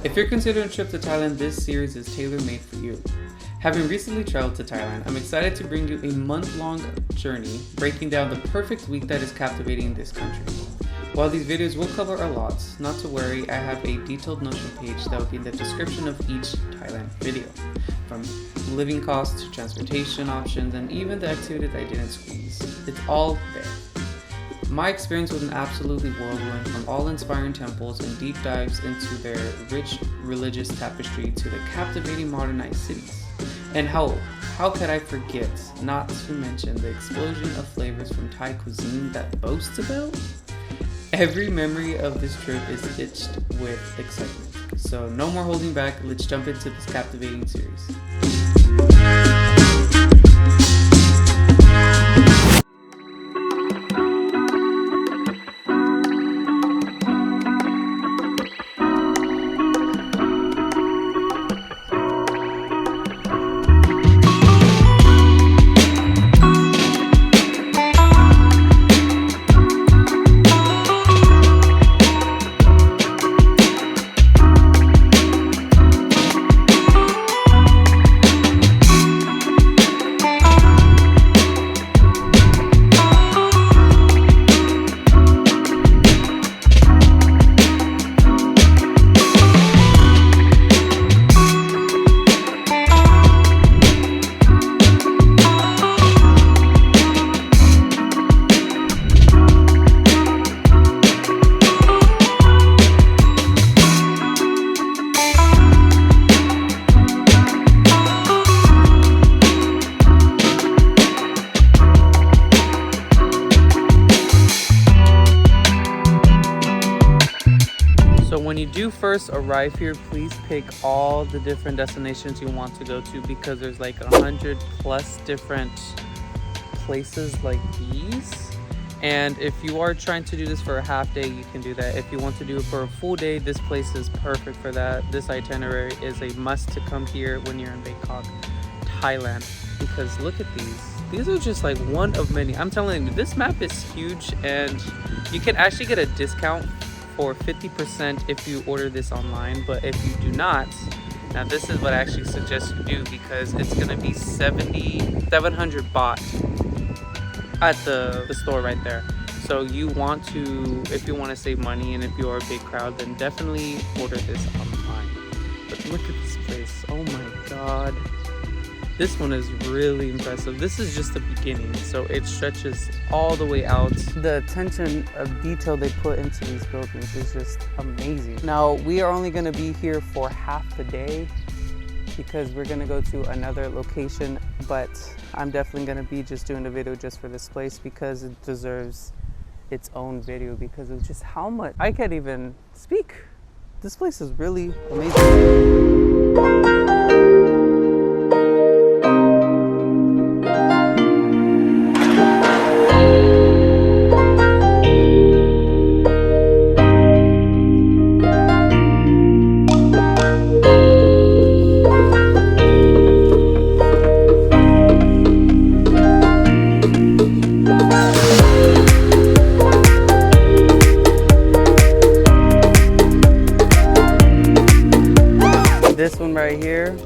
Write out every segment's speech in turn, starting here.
If you're considering a trip to Thailand, this series is tailor-made for you. Having recently traveled to Thailand, I'm excited to bring you a month-long journey breaking down the perfect week that is captivating in this country. While these videos will cover a lot, not to worry, I have a detailed Notion page that will be in the description of each Thailand video. From living costs to transportation options and even the activities I didn't squeeze. It's all there. My experience was an absolutely whirlwind, from all-inspiring temples and deep dives into their rich religious tapestry to the captivating modernized cities. And how could I forget, not to mention the explosion of flavors from Thai cuisine that boasts about? Every memory of this trip is stitched with excitement. So no more holding back, let's jump into this captivating series. When you do first arrive here, please pick all the different destinations you want to go to, because there's like 100+ different places like these. And if you are trying to do this for a half day, you can do that. If you want to do it for a full day, this place is perfect for that. This itinerary is a must to come here when you're in Bangkok, Thailand, because look at these. These are just like one of many. I'm telling you, this map is huge, and you can actually get a discount for 50% if you order this online. But if you do not, now this is what I actually suggest you do, because it's gonna be 700 baht at the store right there. So you want to, if you want to save money and if you are a big crowd, then definitely order this online. But look at this place, oh my god. This one is really impressive. This is just the beginning, so it stretches all the way out. The attention of detail they put into these buildings is just amazing. Now, we are only gonna be here for half the day because we're gonna go to another location, but I'm definitely gonna be just doing a video just for this place because it deserves its own video because of just how much. I can't even speak. This place is really amazing. This one right here,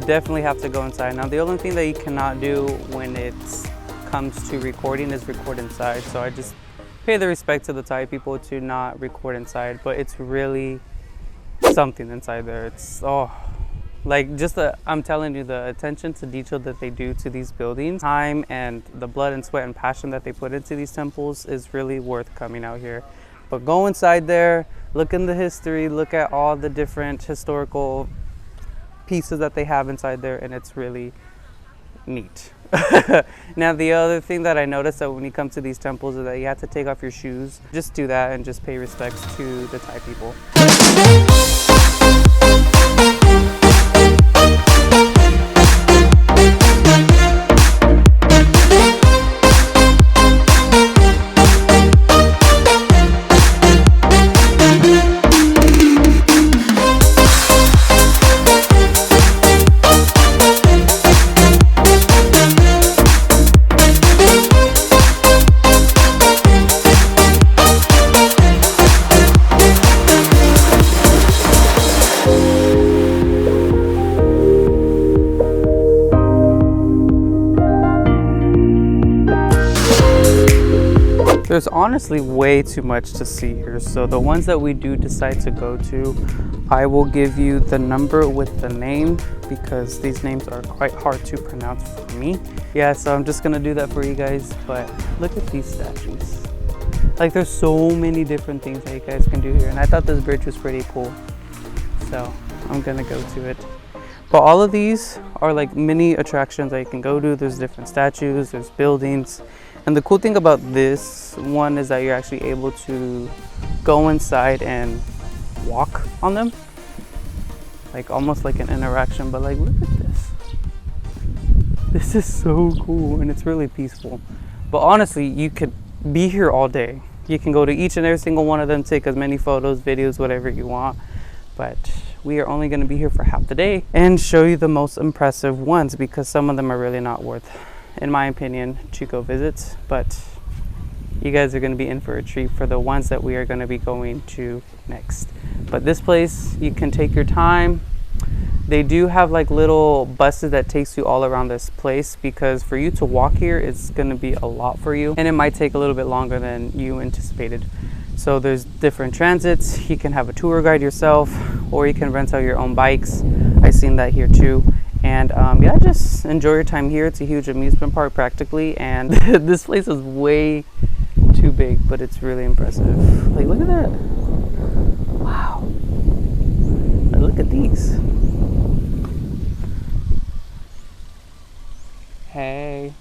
definitely have to go inside. Now the only thing that you cannot do when it comes to recording is record inside. So I just pay the respect to the Thai people to not record inside, but it's really something inside there. It's, oh, like just I'm telling you, the attention to detail that they do to these buildings, time and the blood and sweat and passion that they put into these temples is really worth coming out here. But go inside there, look in the history, look at all the different historical pieces that they have inside there, and it's really neat. Now, the other thing that I noticed that when you come to these temples is that you have to take off your shoes. Just do that and just pay respects to the Thai people. honestly way too much to see here. So the ones that we do decide to go to, I will give you the number with the name because these names are quite hard to pronounce for me. Yeah, so I'm just gonna do that for you guys. But look at these statues. Like there's so many different things that you guys can do here. And I thought this bridge was pretty cool. So I'm gonna go to it. But all of these are like mini attractions that you can go to. There's different statues, there's buildings. And the cool thing about this one is that you're actually able to go inside and walk on them. Like almost like an interaction, but like look at this. This is so cool and it's really peaceful. But honestly, you could be here all day. You can go to each and every single one of them, take as many photos, videos, whatever you want. But we are only going to be here for half the day and show you the most impressive ones because some of them are really not worth, in my opinion, to go visit. But you guys are going to be in for a treat for the ones that we are going to be going to next. But this place, you can take your time. They do have like little buses that takes you all around this place because for you to walk here, it's going to be a lot for you and it might take a little bit longer than you anticipated. So there's different transits. You can have a tour guide yourself or you can rent out your own bikes. I've seen that here too. And yeah, just enjoy your time here. It's a huge amusement park practically. And this place is way too big, but it's really impressive. Like, look at that. Wow. Like, look at these. Hey.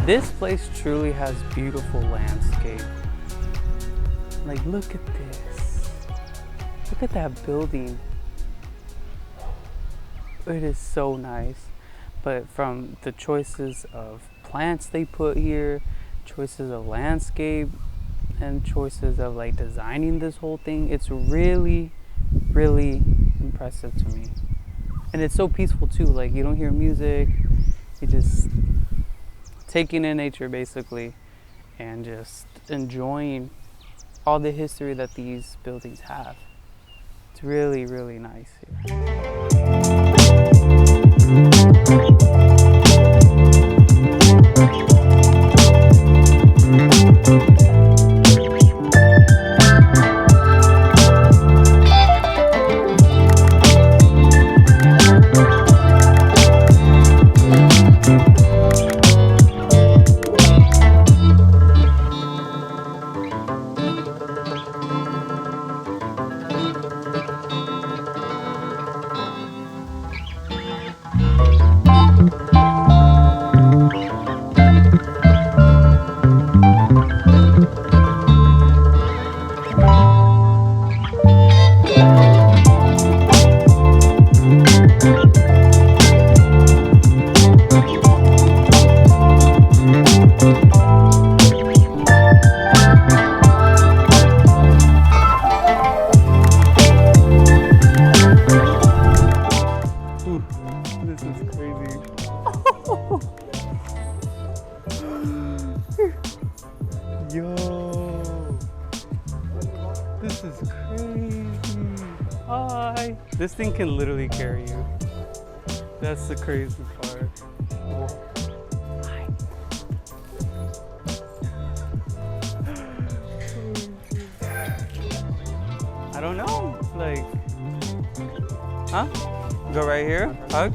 This place truly has beautiful landscape. Like, look at this. Look at that building. It is so nice. But from the choices of plants they put here, choices of landscape, and choices of like designing this whole thing, it's really, really impressive to me. And it's so peaceful too. Like, you don't hear music. You just taking in nature basically and just enjoying all the history that these buildings have. It's really, really nice here. This is crazy. Hi. This thing can literally carry you. That's the crazy part. Hi. I don't know. Like, huh? Go right here. Hug.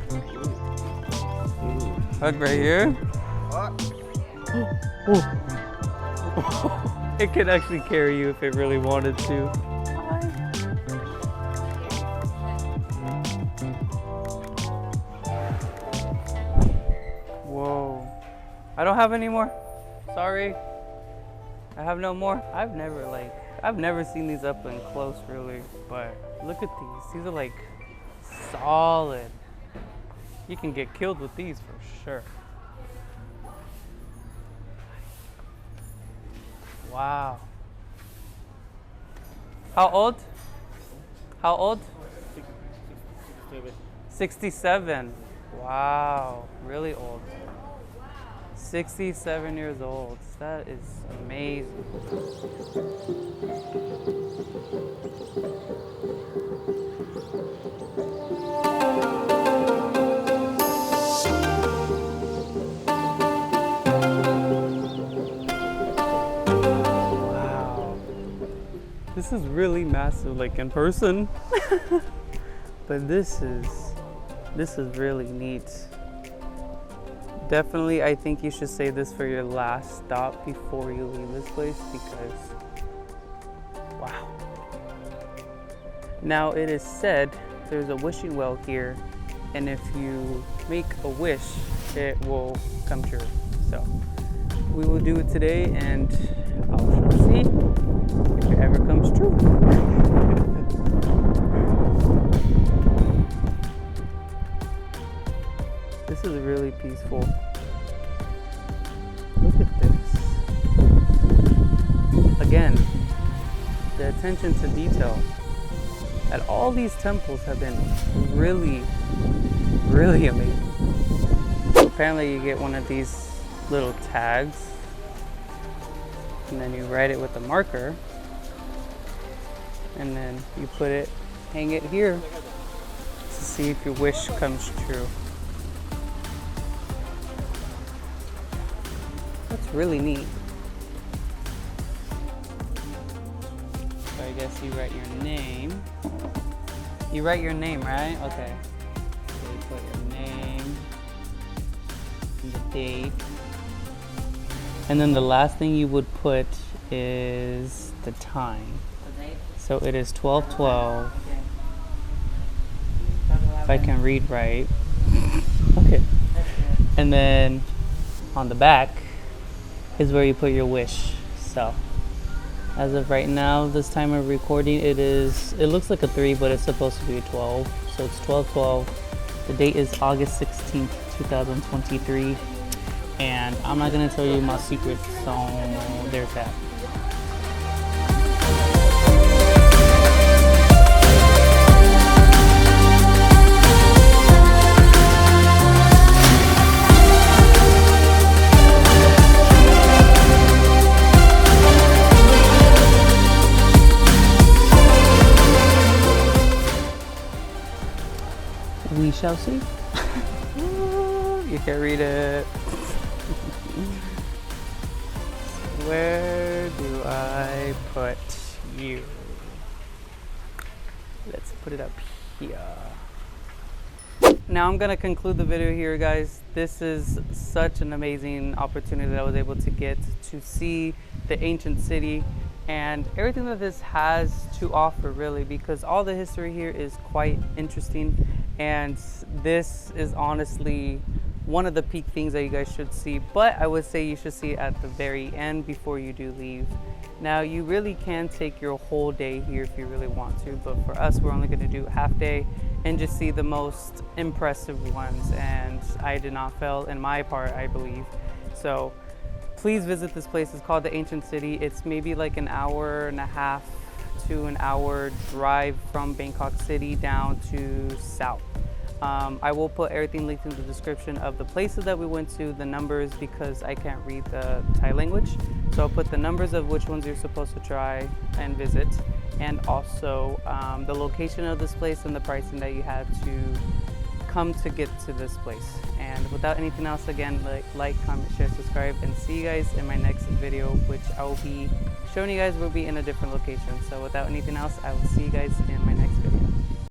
Hug right here. Oh. It could actually carry you if it really wanted to. Hi. Whoa. I don't have any more. Sorry. I have no more. I've never seen these up and close really, but look at these. These are like solid. You can get killed with these for sure. Wow. How old? How old? 67. Wow, really old. 67 years old. That is amazing. Wow. This is really massive, like in person. But this is really neat. Definitely, I think you should save this for your last stop before you leave this place because, wow. Now, it is said there's a wishing well here, and if you make a wish, it will come true. So, we will do it today, and I'll see if it ever comes true. This is really peaceful. Look at this. Again, the attention to detail at all these temples have been really, really amazing. Apparently you get one of these little tags and then you write it with a marker and then you put it, hang it here to see if your wish comes true. That's really neat. So I guess you write your name. You write your name, right? Okay. So you put your name and the date. And then the last thing you would put is the time. So it is 12:12. If I can read right. Okay. And then on the back is where you put your wish. So as of right now, this time of recording, it looks like a 3, but it's supposed to be a 12. So it's 12:12. The date is August 16th, 2023. And I'm not gonna tell you my secrets, so there's that. We shall see. You can read it. Where do I put you? Let's put it up here. Now I'm gonna conclude the video here, guys. This is such an amazing opportunity that I was able to get to see the ancient city and everything that this has to offer, really, because all the history here is quite interesting, and this is honestly one of the peak things that you guys should see, but I would say you should see it at the very end before you do leave. Now, you really can take your whole day here if you really want to, but for us, we're only gonna do half day and just see the most impressive ones, and I did not fail in my part, I believe. So please visit this place. It's called the Ancient City. It's maybe like an hour and a half to an hour drive from Bangkok City down to south. I will put everything linked in the description of the places that we went to, the numbers, because I can't read the Thai language. So I'll put the numbers of which ones you're supposed to try and visit, and also the location of this place and the pricing that you had to come to get to this place. And without anything else, again, like, comment, share, subscribe, and see you guys in my next video, which I will be showing you guys will be in a different location. So without anything else, I will see you guys in my next